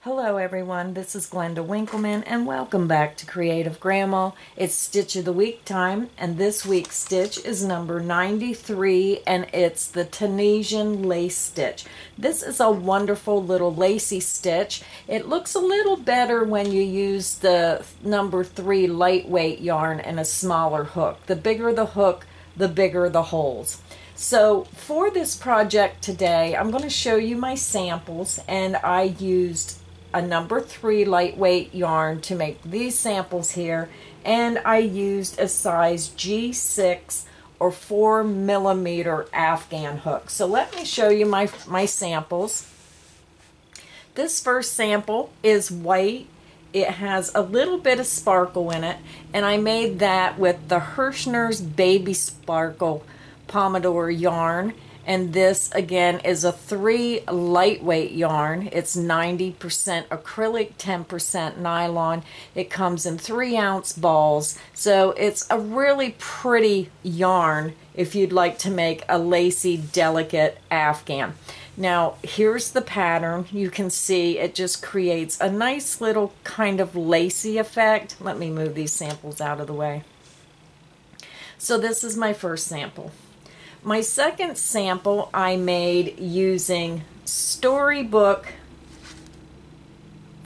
Hello everyone, this is Glenda Winkleman and welcome back to Creative Grandma. It's Stitch of the Week time and this week's stitch is number 93 and it's the Tunisian lace stitch. This is a wonderful little lacy stitch. It looks a little better when you use the number 3 lightweight yarn and a smaller hook. The bigger the hook, the bigger the holes. So for this project today, I'm going to show you my samples, and I used a number 3 lightweight yarn to make these samples here, and I used a size G6 or 4mm Afghan hook. So let me show you my samples. This first sample is white. It has a little bit of sparkle in it, and I made that with the Hirschner's Baby Sparkle Pomodoro yarn, and this again is a 3 lightweight yarn. It's 90% acrylic, 10% nylon. It comes in 3-ounce balls, so it's a really pretty yarn if you'd like to make a lacy, delicate Afghan. Now here's the pattern. You can see it just creates a nice little kind of lacy effect. Let me move these samples out of the way. So this is my first sample. My second sample I made using Storybook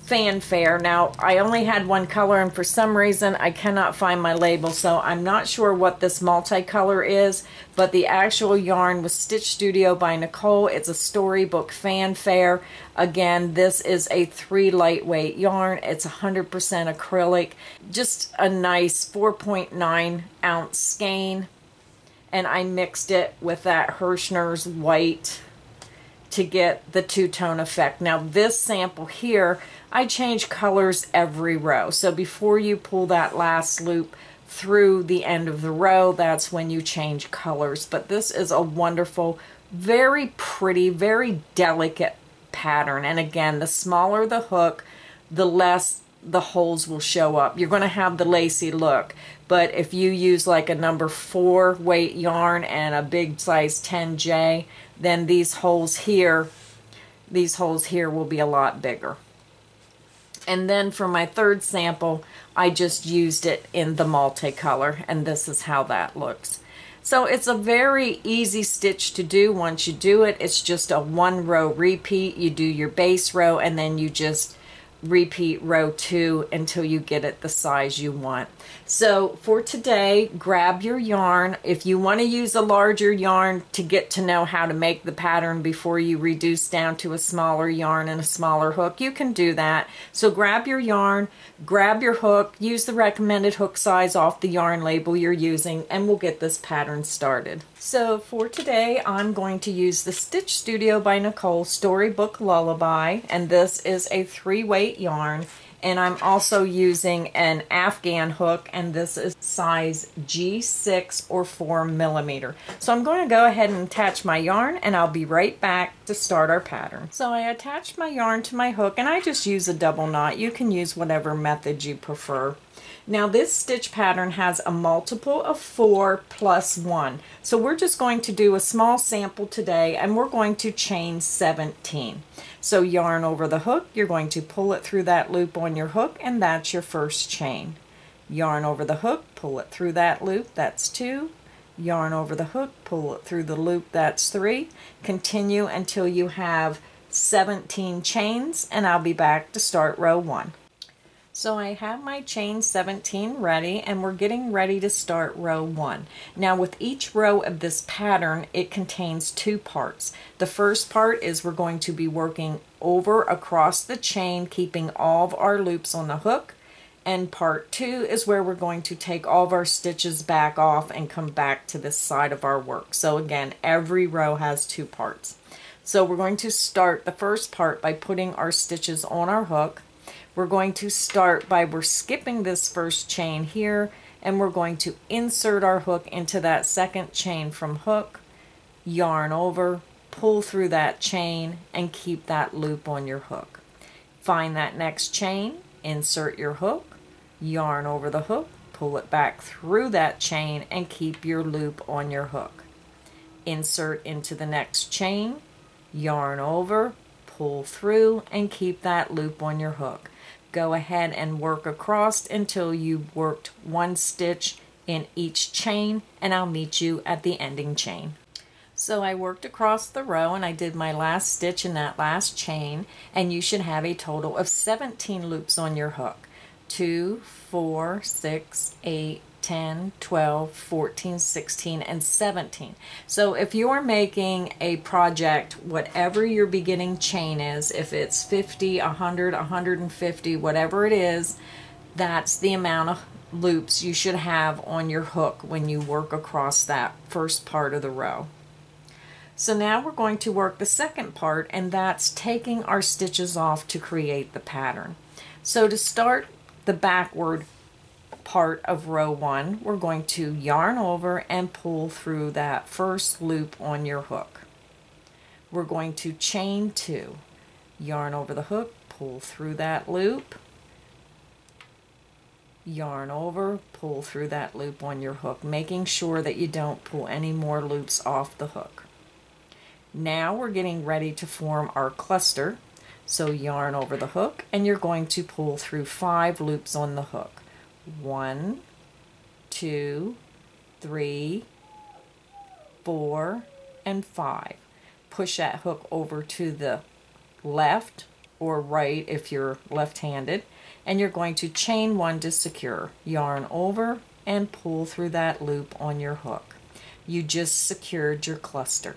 Fanfare. Now I only had one color and for some reason I cannot find my label, so I'm not sure what this multicolor is, but the actual yarn was Stitch Studio by Nicole. It's a Storybook Fanfare. Again, this is a 3 lightweight yarn. It's 100% acrylic, just a nice 4.9 ounce skein. And I mixed it with that Hirschner's white to get the two-tone effect. Now this sample here, I change colors every row. So before you pull that last loop through the end of the row, that's when you change colors. But this is a wonderful, very pretty, very delicate pattern. And again, the smaller the hook, the less the holes will show up. You're going to have the lacy look, but if you use like a number 4 weight yarn and a big size 10J, then these holes here will be a lot bigger. And then for my third sample, I just used it in the multicolor, and this is how that looks. So it's a very easy stitch to do. Once you do it, it's just a 1-row repeat. You do your base row and then you just repeat row 2 until you get it the size you want. So for today, grab your yarn. If you want to use a larger yarn to get to know how to make the pattern before you reduce down to a smaller yarn and a smaller hook, you can do that. So grab your yarn, grab your hook, use the recommended hook size off the yarn label you're using, and we'll get this pattern started. So for today, I'm going to use the Stitch Studio by Nicole Storybook Lullaby, and this is a 3-weight yarn. And I'm also using an Afghan hook, and this is size G6 or 4mm. So I'm going to go ahead and attach my yarn, and I'll be right back to start our pattern. So I attached my yarn to my hook, and I just use a double knot. You can use whatever method you prefer. Now this stitch pattern has a multiple of 4 plus 1. So we're just going to do a small sample today, and we're going to chain 17. So yarn over the hook, you're going to pull it through that loop on your hook, and that's your first chain. Yarn over the hook, pull it through that loop, that's 2. Yarn over the hook, pull it through the loop, that's 3. Continue until you have 17 chains, and I'll be back to start row 1. So I have my chain 17 ready, and we're getting ready to start row 1. Now with each row of this pattern, it contains 2 parts. The first part is we're going to be working over across the chain, keeping all of our loops on the hook. And part 2 is where we're going to take all of our stitches back off and come back to this side of our work. So again, every row has 2 parts. So we're going to start the first part by putting our stitches on our hook. We're going to start by, we're skipping this first chain here, and we're going to insert our hook into that second chain from hook, yarn over, pull through that chain, and keep that loop on your hook. Find that next chain, insert your hook, yarn over the hook, pull it back through that chain, and keep your loop on your hook. Insert into the next chain, yarn over, pull through and keep that loop on your hook. Go ahead and work across until you've worked one stitch in each chain, and I'll meet you at the ending chain. So I worked across the row and I did my last stitch in that last chain, and you should have a total of 17 loops on your hook. 2, 4, 6, 8, 10, 12, 14, 16, and 17. So if you're making a project, whatever your beginning chain is, if it's 50, 100, 150, whatever it is, that's the amount of loops you should have on your hook when you work across that first part of the row. So now we're going to work the second part, and that's taking our stitches off to create the pattern. So to start the backward part of row 1, we're going to yarn over and pull through that first loop on your hook. We're going to chain 2, yarn over the hook, pull through that loop, yarn over, pull through that loop on your hook, making sure that you don't pull any more loops off the hook. Now we're getting ready to form our cluster. So yarn over the hook, and you're going to pull through 5 loops on the hook. 1, 2, 3, 4, and 5. Push that hook over to the left or right if you're left-handed, and you're going to chain 1 to secure. Yarn over and pull through that loop on your hook. You just secured your cluster.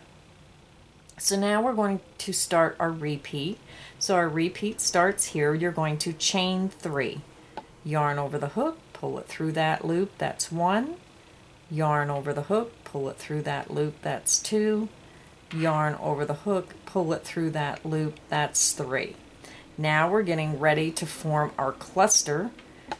So now we're going to start our repeat. So our repeat starts here. You're going to chain 3. Yarn over the hook, pull it through that loop, that's 1. Yarn over the hook, pull it through that loop, that's 2. Yarn over the hook, pull it through that loop, that's 3. Now we're getting ready to form our cluster.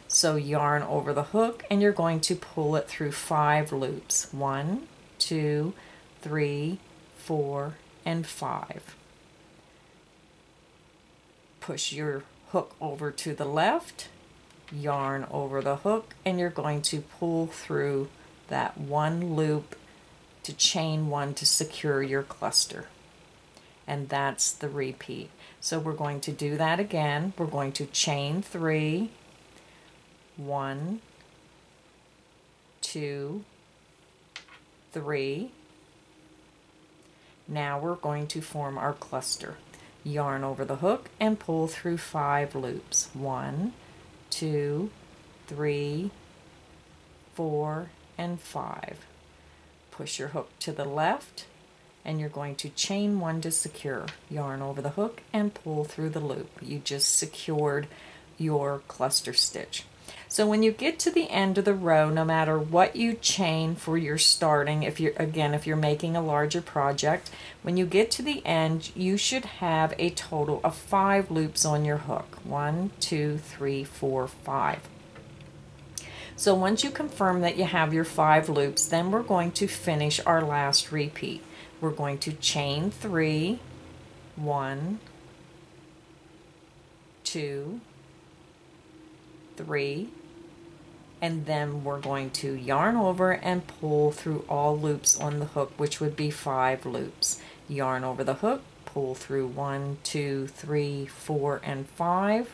So yarn over the hook, and you're going to pull it through 5 loops. 1, 2, 3, 4, and 5. Push your hook over to the left, yarn over the hook, and you're going to pull through that 1 loop to chain 1 to secure your cluster. And that's the repeat. So we're going to do that again. We're going to chain 3, 1, 2, 3. Now we're going to form our cluster. Yarn over the hook and pull through 5 loops. 1, 2, 3, 4, and 5. Push your hook to the left, and you're going to chain 1 to secure. Yarn over the hook and pull through the loop. You just secured your cluster stitch. So when you get to the end of the row, no matter what you chain for your starting, if you're making a larger project, when you get to the end, you should have a total of 5 loops on your hook. 1, 2, 3, 4, 5. So once you confirm that you have your 5 loops, then we're going to finish our last repeat. We're going to chain 3, 1, 2, 3, and then we're going to yarn over and pull through all loops on the hook, which would be 5 loops. Yarn over the hook, pull through 1, 2, 3, 4, and 5,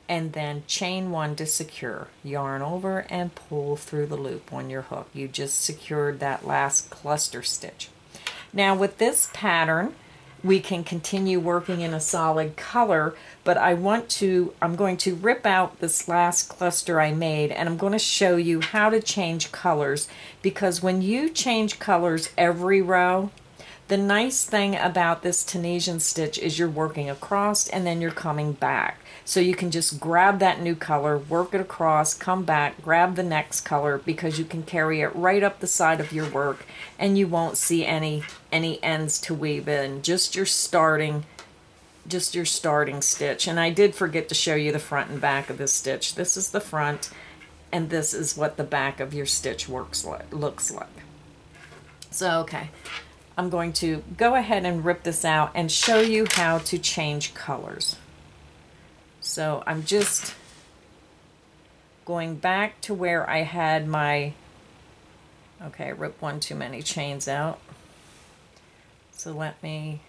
and then chain 1 to secure. Yarn over and pull through the loop on your hook. You just secured that last cluster stitch. Now with this pattern, we can continue working in a solid color, but I'm going to rip out this last cluster I made, and I'm going to show you how to change colors, because when you change colors every row, the nice thing about this Tunisian stitch is you're working across and then you're coming back. So you can just grab that new color, work it across, come back, grab the next color, because you can carry it right up the side of your work and you won't see any ends to weave in, just your starting stitch. And I did forget to show you the front and back of this stitch. This is the front, and this is what the back of your stitch looks like. So okay, I'm going to go ahead and rip this out and show you how to change colors. So I'm just going back to where I had my, okay, I ripped one too many chains out. So let me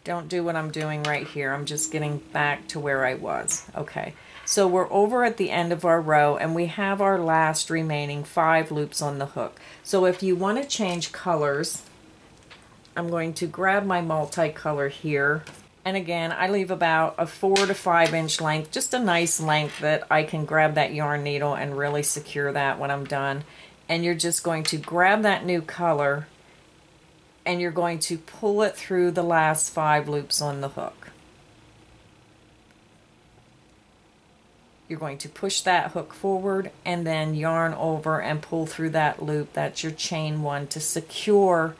Don't do what I'm doing right here. I'm just getting back to where I was. Okay, so we're over at the end of our row and we have our last remaining 5 loops on the hook. So if you want to change colors, I'm going to grab my multicolor here. And again, I leave about a 4 to 5 inch length, just a nice length that I can grab that yarn needle and really secure that when I'm done. And you're just going to grab that new color and you're going to pull it through the last 5 loops on the hook. You're going to push that hook forward and then yarn over and pull through that loop. That's your chain 1 to secure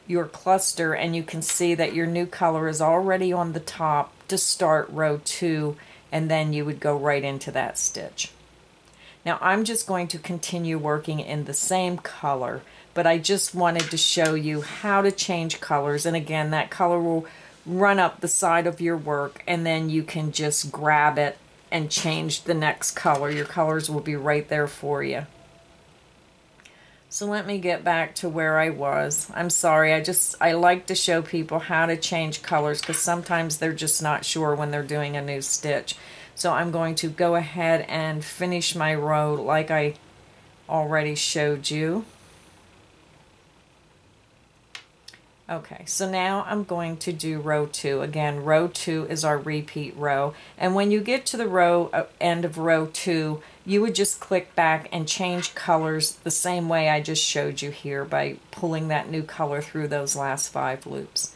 your cluster, and you can see that your new color is already on the top to start row 2, and then you would go right into that stitch. Now I'm just going to continue working in the same color, but I just wanted to show you how to change colors. And again, that color will run up the side of your work and then you can just grab it and change the next color. Your colors will be right there for you. So let me get back to where I was. I'm sorry, I like to show people how to change colors because sometimes they're just not sure when they're doing a new stitch. So I'm going to go ahead and finish my row like I already showed you. Okay, so now I'm going to do row 2. Again, row 2 is our repeat row. And when you get to the end of row 2, you would just click back and change colors the same way I just showed you here by pulling that new color through those last 5 loops.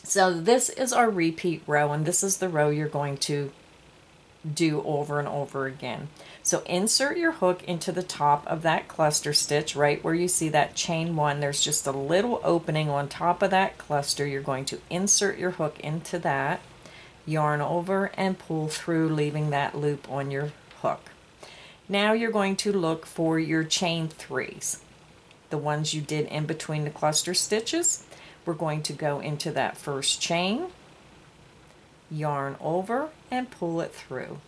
So this is our repeat row, and this is the row you're going to do over and over again. So insert your hook into the top of that cluster stitch right where you see that chain 1. There's just a little opening on top of that cluster. You're going to insert your hook into that, yarn over and pull through, leaving that loop on your hook. Now you're going to look for your chain 3s, the ones you did in between the cluster stitches. We're going to go into that first chain, yarn over and pull it through.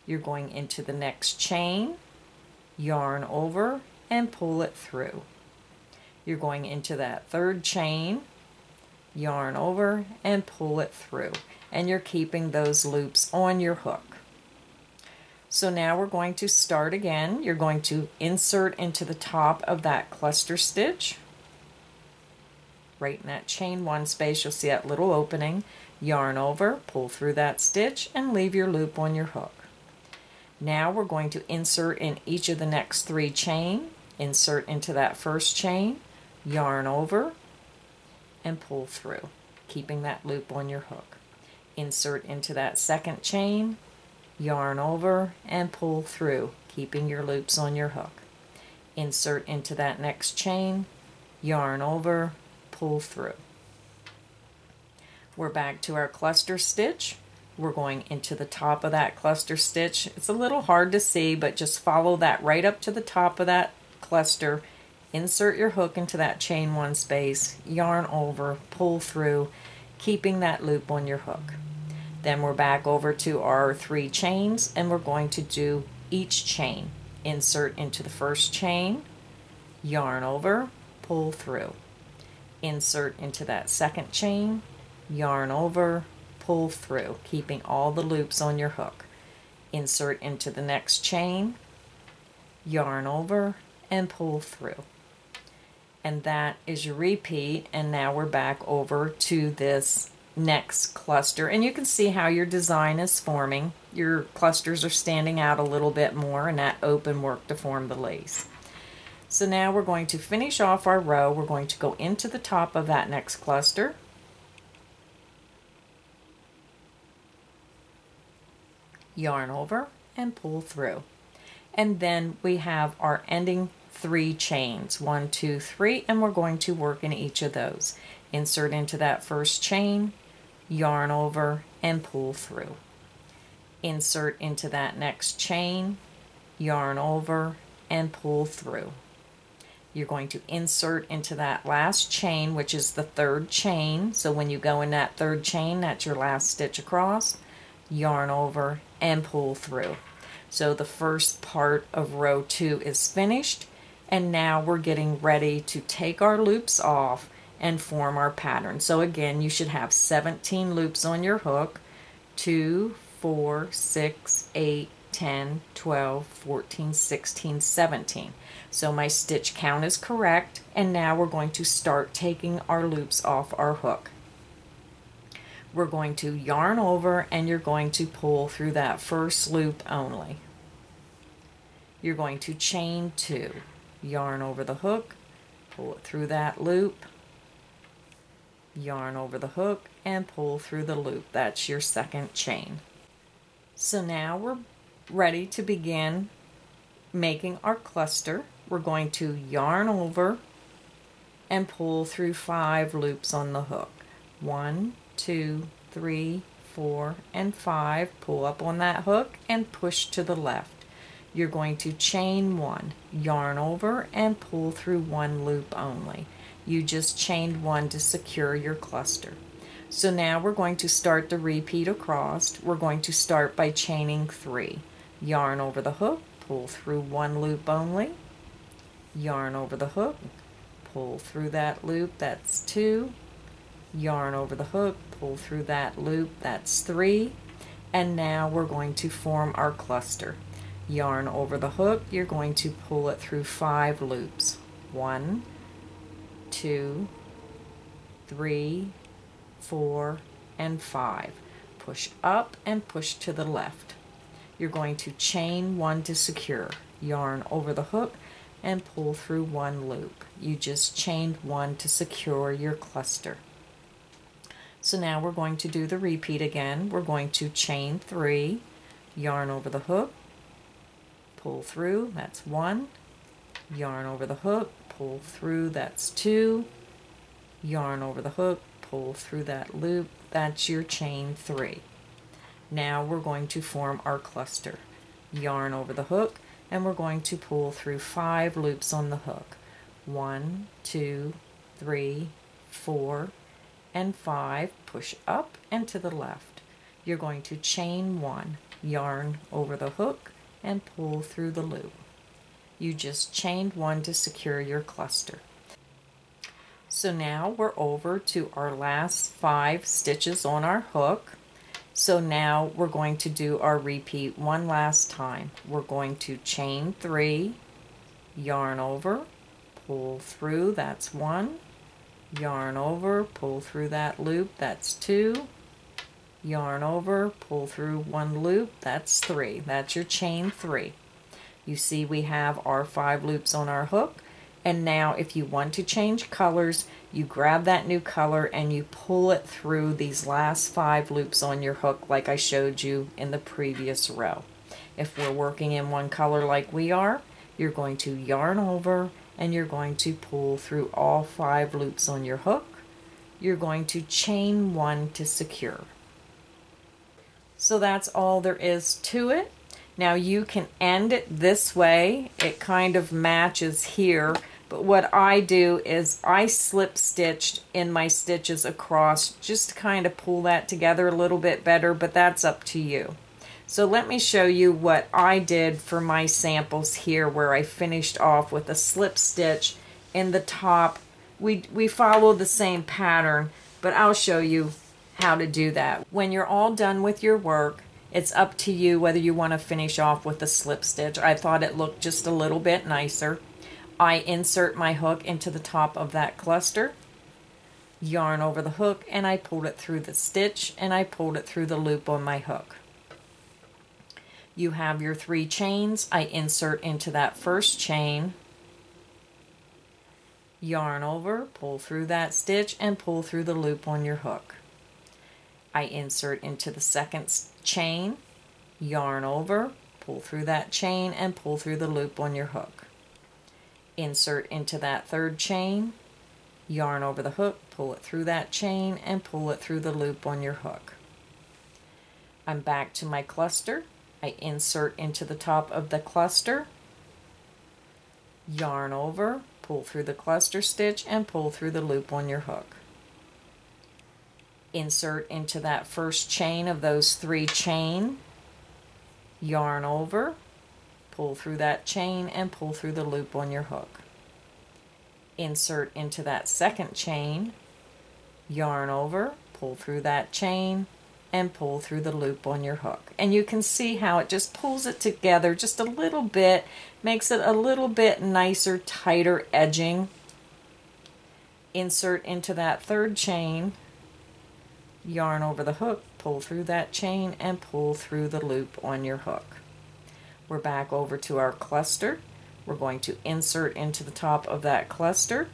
You're going into the next chain, yarn over and pull it through. You're going into that third chain, yarn over and pull it through, and you're keeping those loops on your hook. So now we're going to start again. You're going to insert into the top of that cluster stitch. Right in that chain 1 space, you'll see that little opening. Yarn over, pull through that stitch, and leave your loop on your hook. Now we're going to insert in each of the next 3 chain. Insert into that first chain, yarn over, and pull through, keeping that loop on your hook. Insert into that second chain, yarn over, and pull through, keeping your loops on your hook. Insert into that next chain, yarn over, pull through. We're back to our cluster stitch. We're going into the top of that cluster stitch. It's a little hard to see, but just follow that right up to the top of that cluster. Insert your hook into that chain 1 space, yarn over, pull through, keeping that loop on your hook. Then we're back over to our 3 chains, and we're going to do each chain. Insert into the first chain, yarn over, pull through. Insert into that second chain, yarn over, pull through, keeping all the loops on your hook. Insert into the next chain, yarn over, and pull through. And that is your repeat, and now we're back over to this next cluster, and you can see how your design is forming. Your clusters are standing out a little bit more, and that open work to form the lace. So now we're going to finish off our row. We're going to go into the top of that next cluster, yarn over and pull through, and then we have our ending 3 chains, 1, 2, 3, and we're going to work in each of those. Insert into that first chain, yarn over and pull through. Insert into that next chain, yarn over and pull through. You're going to insert into that last chain, which is the 3rd chain. So when you go in that 3rd chain, that's your last stitch across, yarn over and pull through. So the first part of row 2 is finished, and now we're getting ready to take our loops off and form our pattern. So again, you should have 17 loops on your hook. 2, 4, 6, 8, 10, 12, 14, 16, 17. So my stitch count is correct, and now we're going to start taking our loops off our hook. We're going to yarn over, and you're going to pull through that first loop only. You're going to chain 2, yarn over the hook, pull it through that loop, yarn over the hook, and pull through the loop. That's your second chain. So now we're ready to begin making our cluster. We're going to yarn over and pull through 5 loops on the hook. 1, 2, 3, 4, and 5. Pull up on that hook and push to the left. You're going to chain 1, yarn over, and pull through 1 loop only. You just chained 1 to secure your cluster. So now we're going to start the repeat across. We're going to start by chaining 3. Yarn over the hook, pull through 1 loop only. Yarn over the hook, pull through that loop, that's 2. Yarn over the hook, pull through that loop, that's 3. And now we're going to form our cluster. Yarn over the hook, you're going to pull it through 5 loops. 1, 2, 3, 4, and 5. Push up and push to the left. You're going to chain 1 to secure. Yarn over the hook and pull through 1 loop. You just chained 1 to secure your cluster. So now we're going to do the repeat again. We're going to chain 3, yarn over the hook, pull through, that's 1, yarn over the hook, pull through, that's 2, yarn over the hook, pull through that loop, that's your chain 3. Now we're going to form our cluster. Yarn over the hook, and we're going to pull through 5 loops on the hook. 1, 2, 3, 4, and 5. Push up and to the left. You're going to chain 1, yarn over the hook, and pull through the loop. You just chained 1 to secure your cluster. So now we're over to our last 5 stitches on our hook. So now we're going to do our repeat one last time. We're going to chain 3, yarn over, pull through, that's 1, yarn over, pull through that loop, that's 2, yarn over, pull through 1 loop, that's 3. That's your chain 3. You see we have our 5 loops on our hook, and now if you want to change colors, you grab that new color and you pull it through these last 5 loops on your hook like I showed you in the previous row. If we're working in one color like we are, you're going to yarn over and you're going to pull through all 5 loops on your hook. You're going to chain 1 to secure. So that's all there is to it. Now you can end it this way. It kind of matches here, but what I do is I slip stitched in my stitches across just to kind of pull that together a little bit better, but that's up to you. So let me show you what I did for my samples here, where I finished off with a slip stitch in the top. We follow the same pattern, but I'll show you how to do that. When you're all done with your work, it's up to you whether you want to finish off with a slip stitch. I thought it looked just a little bit nicer. I insert my hook into the top of that cluster, yarn over the hook, and I pulled it through the stitch and I pulled it through the loop on my hook. You have your 3 chains. I insert into that first chain, yarn over, pull through that stitch, and pull through the loop on your hook. I insert into the second chain, yarn over, pull through that chain, and pull through the loop on your hook. Insert into that third chain, yarn over the hook, pull it through that chain, and pull it through the loop on your hook. I'm back to my cluster. I insert into the top of the cluster, yarn over, pull through the cluster stitch, and pull through the loop on your hook. Insert into that first chain of those 3 chain, yarn over, pull through that chain, and pull through the loop on your hook. Insert into that second chain, yarn over, pull through that chain, and pull through the loop on your hook. And you can see how it just pulls it together just a little bit, makes it a little bit nicer, tighter edging. Insert into that third chain, yarn over the hook, pull through that chain, and pull through the loop on your hook. We're back over to our cluster. We're going to insert into the top of that cluster,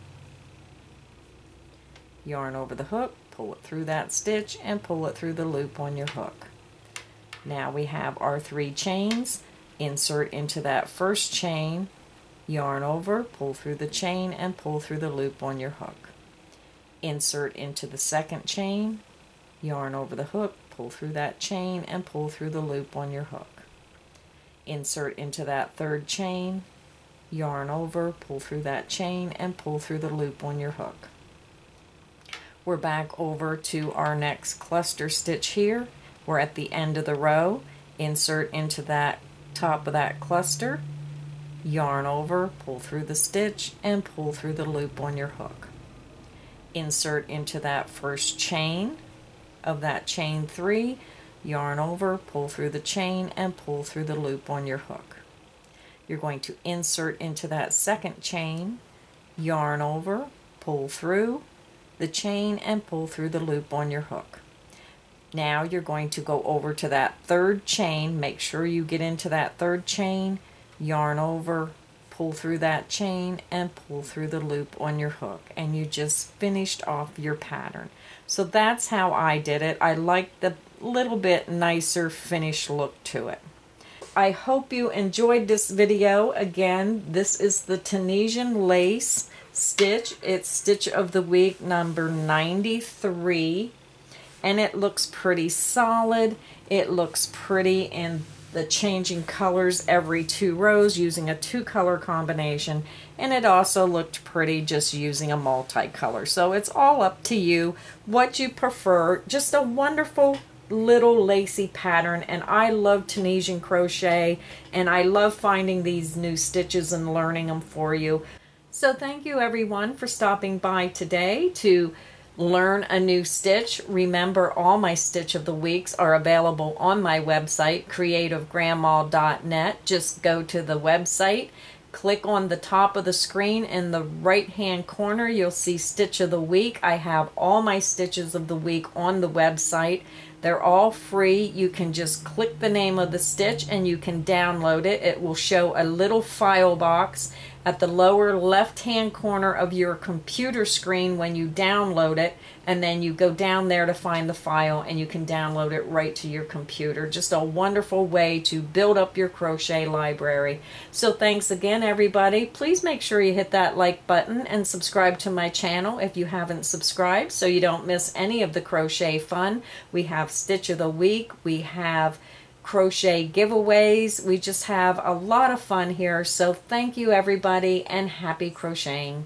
yarn over the hook, pull it through that stitch, and pull it through the loop on your hook. Now we have our 3 chains. Insert into that first chain, yarn over, pull through the chain, and pull through the loop on your hook. Insert into the second chain, yarn over the hook, pull through that chain, and pull through the loop on your hook. Insert into that third chain, yarn over, pull through that chain, and pull through the loop on your hook. We're back over to our next cluster stitch here. We're at the end of the row. Insert into that top of that cluster, yarn over, pull through the stitch, and pull through the loop on your hook. Insert into that first chain of that chain 3, yarn over, pull through the chain, and pull through the loop on your hook. You're going to insert into that second chain, yarn over, pull through the chain, and pull through the loop on your hook. Now you're going to go over to that third chain. Make sure you get into that third chain, yarn over, pull through that chain, and pull through the loop on your hook, and you just finished off your pattern. So that's how I did it. I like the little bit nicer finished look to it. I hope you enjoyed this video. Again, this is the Tunisian lace stitch. It's stitch of the week number 93, and it looks pretty solid. It looks pretty in the changing colors every 2 rows using a 2-color combination, and it also looked pretty just using a multicolor. So it's all up to you what you prefer. Just a wonderful little lacy pattern, and I love Tunisian crochet, and I love finding these new stitches and learning them for you. So thank you everyone for stopping by today to learn a new stitch. Remember, all my stitch of the weeks are available on my website, creativegrandma.net. Just go to the website, click on the top of the screen. In the right hand corner you'll see stitch of the week. I have all my stitches of the week on the website. They're all free. You can just click the name of the stitch and you can download it. It will show a little file box at the lower left hand corner of your computer screen when you download it, and then you go down there to find the file and you can download it right to your computer. Just a wonderful way to build up your crochet library. So thanks again everybody. Please make sure you hit that like button and subscribe to my channel if you haven't subscribed so you don't miss any of the crochet fun. We have stitch of the week, we have crochet giveaways. We just have a lot of fun here. So thank you everybody, and happy crocheting.